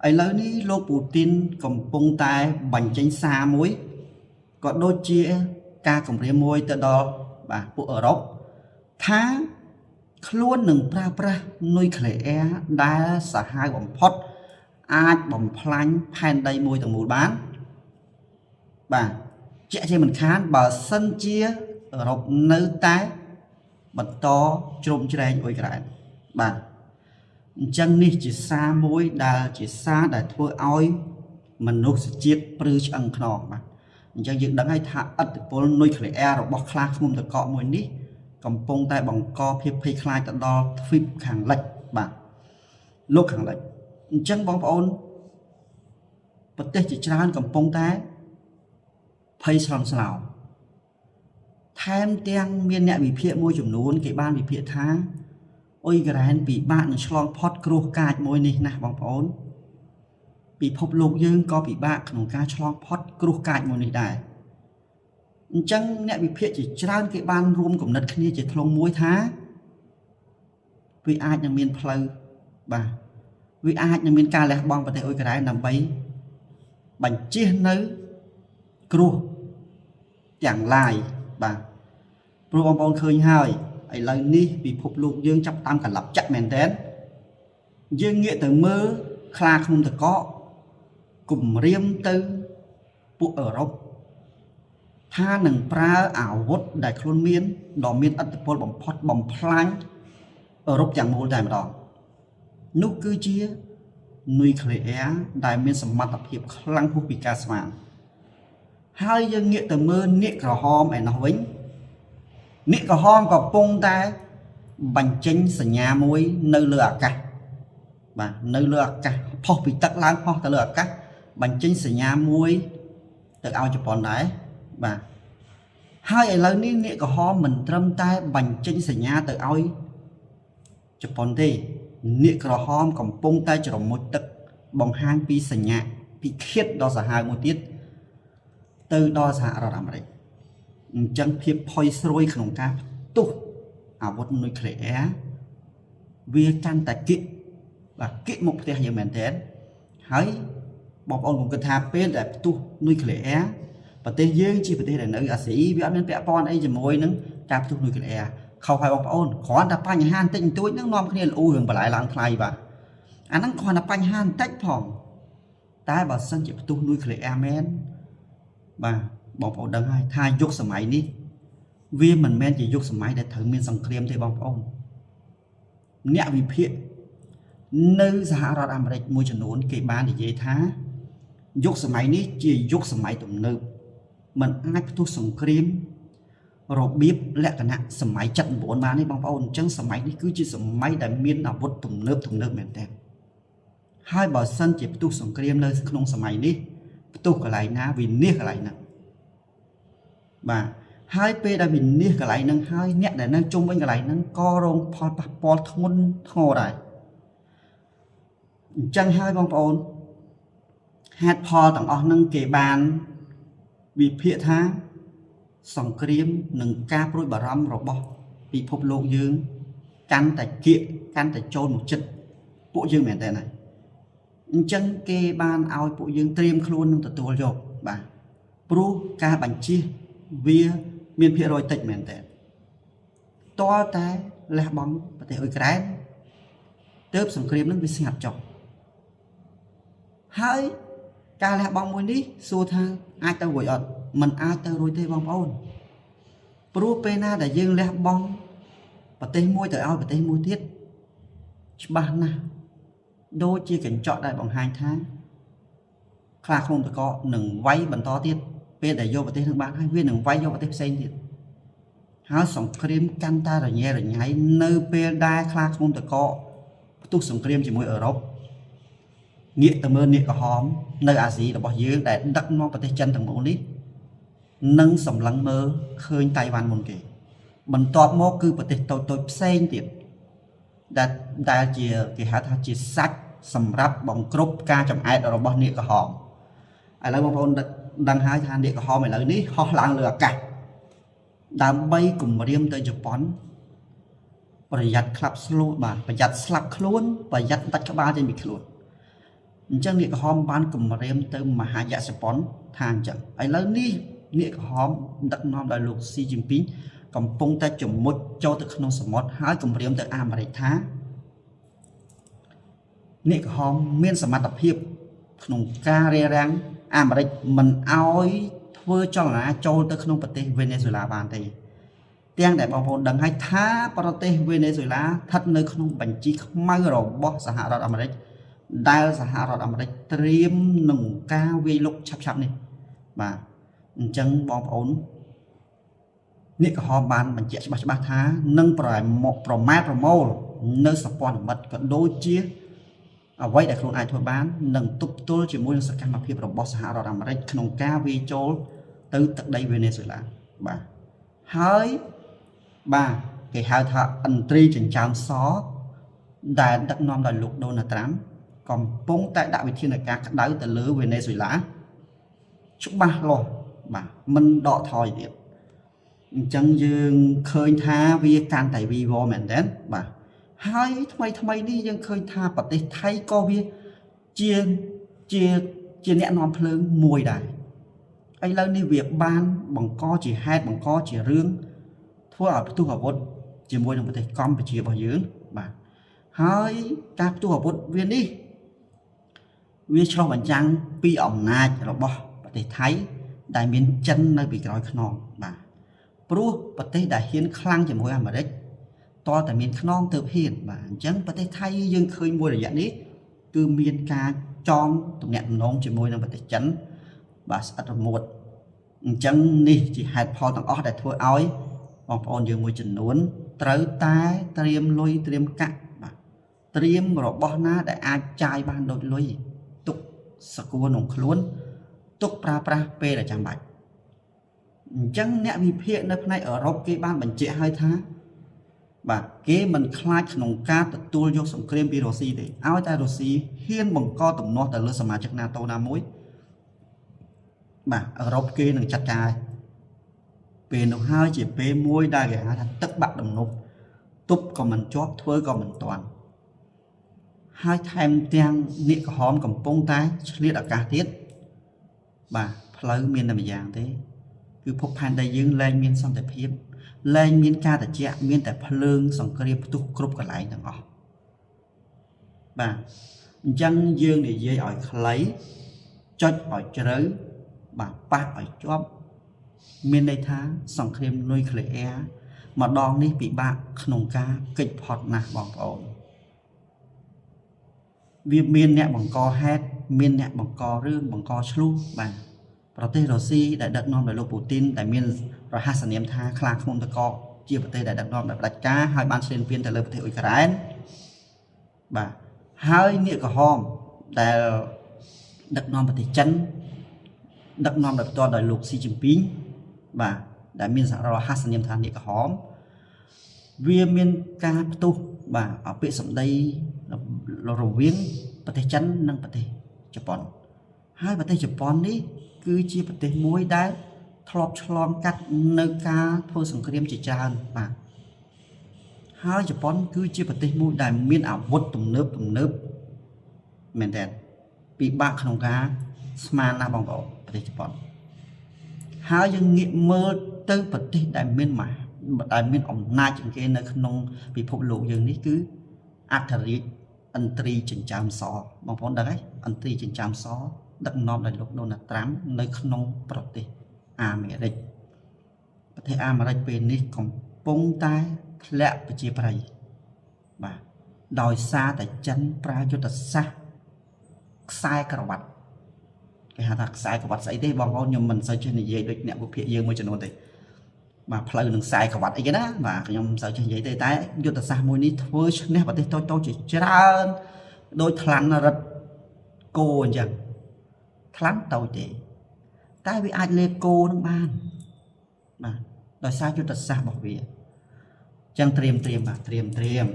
ឥឡូវនេះលោកពូទីនកំពុងតែបញ្ចេញសារមួយក៏ដូចជាការគម្រាមមួយទៅដល់បាទពួកអឺរ៉ុបថាខ្លួននឹងប្រើប្រាស់នុយក្លេអ៊ែរដែលសាហាវបំផុតអាចបំផ្លាញផែនដីមួយទាំងមូលបានបាទជាក់ជាមិនខានបើសិនជាអឺរ៉ុបនៅតែបន្តជ្រោមជ្រែងអ៊ុយក្រែនបាទអញ្ចឹងនេះជាសារមួយដែលជាសារដែលធ្វើឲ្យមនុស្សជាតិព្រឺឆ្អឹងខ្នងបាទអញ្ចឹងយើងដឹងហើយថាឥទ្ធិពលនុយក្លេអ៊ែររបស់ខ្លាឃ្មុំទឹកកកមួយនេះកំពុងតែបង្កភាពភ័យខ្លាចទៅដល់ទ្វីបខាងលិចបាទលោកខាងលិចអញ្ចឹងបងប្អូនប្រទេសជាច្រើនកំពុងតែភ័យស្លន់ស្លោថែមទាំងមានអ្នកវិភាគមួយចំនួនគេបានវិភាគថាអ៊ុយក្រែនពិបាកនឹងឆ្លងផុតគ្រោះកាចមួយនេះណាបងប្អូនពិភពលោកយើងក៏ពិបាកក្នុងការឆ្លងផុតគ្រោះកាចមួយនេះដែរអញ្ចឹងអ្នកវិភាគជាច្រើនគេបានរួមគំនិតគ្នាជាធ្លុងមួយថាវាអាចនឹងមានផ្លូវបាទវាអាចនឹងមានការលះបង់ប្រទេសអ៊ុយក្រែនដើម្បីបញ្ជៀសនៅគ្រោះទាំងឡាយបាទព្រោះបងប្អូនឃើញហើយឥឡូវនេះពិភពលោកយើងចាប់តាមកន្លប់ចាក់មែនតើយើងងាកទៅមើលខ្លាឃ្មុំតកកគំរាមទៅពួកអឺរ៉ុបថានឹងប្រើអាវុធដែលខ្លួនមានដ៏មានឥទ្ធិពលបំផុតបំផ្លាញអឺរ៉ុបទាំងមូលតែម្ដងនោះគឺជានុយក្លេអ៊ែរដែលមានសមត្ថភាពខ្លាំងហួសពីការស្មានហើយយើងងាកទៅមើលនាគក្រហមឯណោះវិញនាគក្រហមកំពុងតែបញ្ចេញសញ្ញាមួយនៅលើអាកាសបាទនៅលើអាកាសផុសពីទឹកឡើងផុសទៅលើអាកាសបញ្ចេញសញ្ញាមួយទៅឲ្យជប៉ុនដែរបាទហើយឥឡូវនេះនាគក្រហមមិនត្រឹមតែបញ្ចេញសញ្ញាទៅឲ្យជប៉ុនទេនាគក្រហមកំពុងតែច្រមុជទឹកបង្ហាញពីសញ្ញាពីឃាតដ៏សាហាវមួយទៀតទៅដល់សហរដ្ឋអាមេរិកអញ្ចឹងភាពផុយស្រួយក្នុងការផ្ទុះអាវុធនុយក្លេអ៊ែរវាកាន់តែគិបាទគិមកផ្ទះយើងមែនតើហើយបងប្អូនខ្ញុំគិតថាពេលដែលផ្ទុះនុយក្លេអ៊ែរប្រទេសយើងជាប្រទេសដែលនៅអាស៊ីវាអត់មានពាក់ព័ន្ធអីជាមួយនឹងការផ្ទុះនុយក្លេអ៊ែរខុសហើយបងប្អូនគ្រាន់តែបញ្ហាបន្តិចបន្តួចហ្នឹងនាំគ្នាលូរឿងបន្លែឡើងថ្លៃបាទអាហ្នឹងគ្រាន់តែបញ្ហាបន្តិចផងតែបើសិនជាផ្ទុះនុយក្លេអ៊ែរមែនបាទបងប្អូនដឹងហើយថាយុគសម័យនេះវាមិនមែនជាយុគសម័យដែលត្រូវមានសង្គ្រាមទេបងប្អូនអ្នកវិភាគនៅសហរដ្ឋអាមេរិកមួយចំនួនគេបាននិយាយថាយុគសម័យនេះជាយុគសម័យទំនើបมันអាចផ្ទុះសង្គ្រាមរបៀបលក្ខណៈសម័យ79បានទេបងប្អូនអញ្ចឹងសម័យនេះគឺជាសម័យដែលមានអាវុធទំនើបមែនតើហើយបើសិនជាផ្ទុះសង្គ្រាមនៅក្នុងសម័យនេះផ្ទុះកន្លែងណាវិនាសកន្លែងហ្នឹងបាទហើយពេលដែលវិនាសកន្លែងហ្នឹងហើយអ្នកដែលនៅជុំវិញកន្លែងហ្នឹងក៏រងផលប៉ះពាល់ធ្ងន់ធ្ងរដែរអញ្ចឹងហើយបងប្អូនហេតុផលទាំងអស់ហ្នឹងគេបានវិភាគថាសង្គ្រាមនិងការព្រួយបារម្ភរបស់ពិភពលោកយើងកាន់តែគៀកកាន់តែចូលមកចិត្តពួកយើងមែនតើណាអញ្ចឹងគេបានឲ្យពួកយើងត្រៀមខ្លួននឹងទទួលយកបាទព្រោះការបញ្ជៀសវាមានភាគរយតិចមែនតើតើតែលះបង់ប្រទេសអ៊ុយក្រែនទើបសង្គ្រាមនឹងវាស្ងាត់ចុះហើយការលះបង់មួយនេះសួរថាអាចទៅរួចអត់มันអាចទៅរួចទេបងប្អូនព្រោះពេលណាដែលយើងលះបង់ប្រទេសមួយទៅឲ្យប្រទេសមួយទៀតច្បាស់ណាស់ដូចជាកញ្ចក់ដែលបង្ហាញថាខ្លាឃ្មុំតកនឹងវាយបន្តទៀតពេលដែលយកប្រទេសនឹងបានហើយវានឹងវាយយកប្រទេសផ្សេងទៀតហើយសង្គ្រាមកាន់តែរញ៉េរញ៉ៃនៅពេលដែលខ្លាឃ្មុំតកផ្ទុះសង្គ្រាមជាមួយអឺរ៉ុបងាកទៅមើលនាគក្រហមនៅអាស៊ីរបស់យើងដែលដឹកនាំប្រទេសចិនទាំងមូលនេះនឹងសម្លឹងមើលឃើញតៃវ៉ាន់មុនគេបន្ទាប់មកគឺប្រទេសតូចៗផ្សេងទៀតដែលជាគេហៅថាជាសាច់សម្រាប់បង្ក្រប់ការចំអែតរបស់នាគក្រហមឥឡូវបងប្អូនដឹងហើយថានាគក្រហមឥឡូវនេះហោះឡើងលើអាកាសដើម្បីគម្រាមទៅជប៉ុនប្រយ័ត្នខ្លាប់ស្លូតបាទប្រយ័ត្នស្លាប់ខ្លួនប្រយ័ត្នដាច់ក្បាលចេញពីខ្លួន chẳng niệm hòm ban cầm rem từ mà hạ dạ sẽ bón than chẳng ấy lớn đi niệm hòm đặc nom đại lục Xi Jinping cầm pung ta chủng một châu từ không sầm mót hai cầm rem từ America niệm hòm miên sầm mặt tập hiệp không ca re răng America mình oi thưa cho là châu từ không bật Venezuela bàn thì tiếng đại bảo đằng hay thá Prote Venezuela thật nơi không bành chi không mai rồi bỏ xã hội America đại xã hội America tiêm nồng cao vi lúc chập này và chân bom ổn nick họ bàn mình chạy ba tháng nâng phải một promat mol nơi support mật còn đôi chia ở vậy để không ai thôi bán nâng tụt tôi chỉ muốn sự cam mặc hiệpរបស់សហរដ្ឋអាមេរិកក្នុងការវាចូលទៅទឹកដី Venezuela បាទហើយបាទគេហៅថាអន្តរីចិញ្ចើមសដែលដឹកនាំដោយលោក Donald Trump កំពុងតែដាក់វិធានការក្តៅទៅលើ Venezuela ច្បាស់លាស់បាទមិនដកថយទៀតអញ្ចឹងយើងឃើញថាវាកាន់តែវីវមែនទេបាទហើយថ្មីនេះយើងឃើញថាប្រទេសថៃក៏វាជាអ្នកនាំភ្លើងមួយដែរឥឡូវនេះវាបានបង្កជាហេតុបង្កជារឿងធ្វើឲ្យផ្ទុះអាវុធជាមួយនឹងប្រទេសកម្ពុជារបស់យើងបាទហើយការផ្ទុះអាវុធវានេះវាឆ្លុះបញ្ចាំងពីអំណាចរបស់ប្រទេសថៃដែលមានចិននៅពីក្រោយខ្នងបាទព្រោះប្រទេសដែលហ៊ានខ្លាំងជាមួយអាមេរិកតើតែមានខ្នងទៅហ៊ានបាទអញ្ចឹងប្រទេសថៃយើងឃើញមួយរយៈនេះគឺមានការចងទំនាក់ទំនងជាមួយនឹងប្រទេសចិនបាទស្អិតរមួតអញ្ចឹងនេះជាហេតុផលទាំងអស់ដែលធ្វើឲ្យបងប្អូនយើងមួយចំនួនត្រូវតែត្រៀមលុយត្រៀមកាក់បាទត្រៀមរបស់ណាដែលអាចចាយបានដូចលុយទុកសកួរក្នុងខ្លួនទុកប្រើប្រាស់ពេលដែលចាំបាច់អញ្ចឹងអ្នកវិភាគនៅផ្នែកអឺរ៉ុបគេបានបញ្ជាក់ឲ្យថាបាទគេមិនខ្លាចក្នុងការទទួលយកសង្គ្រាមពីរុស្ស៊ីទេឲ្យតែរុស្ស៊ីហ៊ានបង្កទំនាស់ទៅលើសមាជិក NATO ណាមួយបាទអឺរ៉ុបគេនឹងចាត់ការពេលនោះហើយជាពេលមួយដែលគេហៅថាទឹកបាក់ដំណប់ទប់ក៏មិនជាប់ធ្វើក៏មិនតាន់ហើយថែមទាំងនាគក្រហមកំពុងតែឆ្លៀតឱកាសទៀតបាទផ្លូវមានតែម្យ៉ាងទេគឺភពផែនដីយើងលែងមានសន្តិភាពលែងមានការត្រជាក់មានតែភ្លើងសង្គ្រាមផ្ទុះគ្រប់កន្លែងទាំងអស់បាទអញ្ចឹងយើងនិយាយឲ្យខ្លីចុចឲ្យជ្រៅបាទប៉ះឲ្យជាប់មានន័យថាសង្គ្រាមនុយក្លេអ៊ែរម្ដងនេះពិបាកក្នុងការគេចផុតណាស់បងប្អូនវាមានអ្នកបង្កហេតុមានអ្នកបង្ករឿងបង្កឆ្លុះបាទប្រទេសរុស្ស៊ីដែលដឹកនាំដោយលោកពូទីនដែលមានរហស្សនាមថាខ្លាឃ្មុំតកជាប្រទេសដែលដឹកនាំដោយផ្ដាច់ការហើយបានឈ្លានពានទៅលើប្រទេសអ៊ុយក្រែនបាទហើយនាគក្រហមដែលដឹកនាំប្រទេសចិនដឹកនាំដោយផ្ទាល់ដោយលោកស៊ីជីនពីងបាទដែលមានរហស្សនាមថានាគក្រហមវាមានការផ្ទុះបាទអពាក្យសម្ដីរវាងប្រទេសចិននិងប្រទេសជប៉ុនហើយប្រទេសជប៉ុននេះគឺជាប្រទេសមួយដែលធ្លាប់ឆ្លងកាត់នៅការធ្វើសង្គ្រាមជាច្រើនបាទហើយជប៉ុនគឺជាប្រទេសមួយដែលមានអាវុធទំនើបមែនតើពិបាកក្នុងការស្មានណាបងប្អូនប្រទេសជប៉ុនហើយយើងងាកមើលទៅប្រទេសដែលមានអំណាចជាងគេនៅក្នុងពិភពលោកយើងនេះគឺអធិរាជឥន្ទ្រីចិញ្ចើមសបងប្អូនដឹងហើយឥន្ទ្រីចិញ្ចើមសដឹកនាំដោយលោក Donald Trump នៅក្នុងប្រទេសអាមេរិកប្រទេសអាមេរិកពេលនេះកំពុងតែធ្លាក់ប្រជាប្រិយបាទដោយសារតែចិនប្រើយុទ្ធសាស្ត្រខ្សែក្រវ៉ាត់គេហៅថាខ្សែក្រវ៉ាត់ស្អីទេបងប្អូនខ្ញុំមិនសូវចេះនិយាយដូចអ្នកវិភាគយើងមួយចំនួនទេបាទផ្លូវនឹងខ្សែក្រវ៉ាត់អីគេណាបាទខ្ញុំមិនសូវចេះនិយាយទេតែយុទ្ធសាស្ត្រមួយនេះធ្វើឈ្នះប្រទេសតូចជាច្រើនដោយថ្លាន់រឹតគោអញ្ចឹងថ្លាន់តូចទេតែវាអាចលេបគោនឹងបានបាទដោយសារយុទ្ធសាស្ត្ររបស់វាអញ្ចឹងត្រៀមបាទត្រៀម